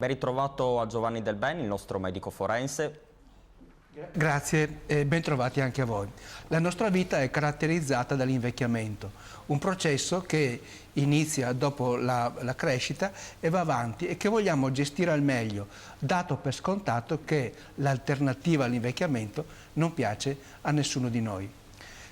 Ben ritrovato a Giovanni Del Ben, il nostro medico forense. Grazie e ben trovati anche a voi. La nostra vita è caratterizzata dall'invecchiamento, un processo che inizia dopo la crescita e va avanti e che vogliamo gestire al meglio, dato per scontato che l'alternativa all'invecchiamento non piace a nessuno di noi.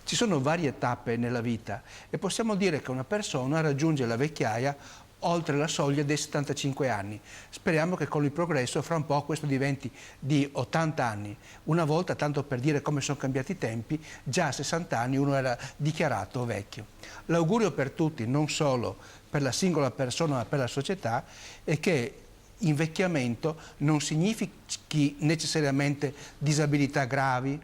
Ci sono varie tappe nella vita e possiamo dire che una persona raggiunge la vecchiaia oltre la soglia dei 75 anni. Speriamo che con il progresso fra un po' questo diventi di 80 anni. Una volta, tanto per dire come sono cambiati i tempi, già a 60 anni uno era dichiarato vecchio. L'augurio per tutti, non solo per la singola persona ma per la società, è che invecchiamento non significhi necessariamente disabilità gravi,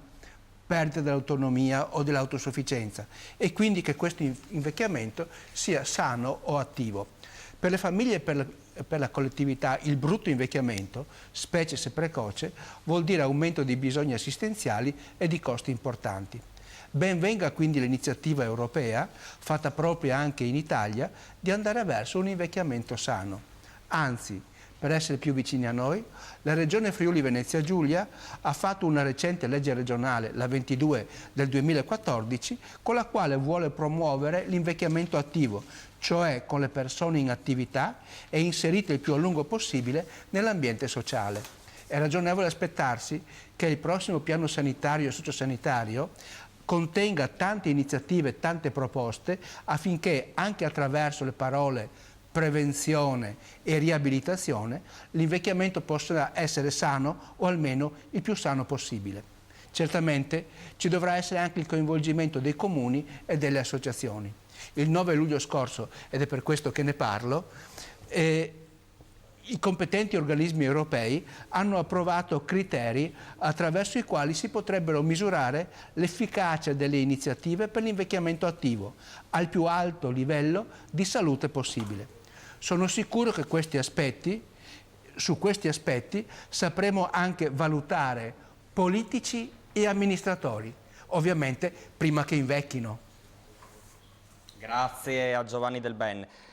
perdita dell'autonomia o dell'autosufficienza e quindi che questo invecchiamento sia sano o attivo. Per le famiglie e per la collettività il brutto invecchiamento, specie se precoce, vuol dire aumento di bisogni assistenziali e di costi importanti. Ben venga quindi l'iniziativa europea, fatta propria anche in Italia, di andare verso un invecchiamento sano. Anzi, per essere più vicini a noi, la Regione Friuli Venezia Giulia ha fatto una recente legge regionale, la 22 del 2014, con la quale vuole promuovere l'invecchiamento attivo, cioè con le persone in attività e inserite il più a lungo possibile nell'ambiente sociale. È ragionevole aspettarsi che il prossimo piano sanitario e sociosanitario contenga tante iniziative, tante proposte, affinché anche attraverso le parole prevenzione e riabilitazione, l'invecchiamento possa essere sano o almeno il più sano possibile. Certamente ci dovrà essere anche il coinvolgimento dei comuni e delle associazioni. Il 9 luglio scorso, ed è per questo che ne parlo, i competenti organismi europei hanno approvato criteri attraverso i quali si potrebbero misurare l'efficacia delle iniziative per l'invecchiamento attivo al più alto livello di salute possibile. Sono sicuro che su questi aspetti sapremo anche valutare politici e amministratori, ovviamente prima che invecchino. Grazie a Giovanni Del Ben.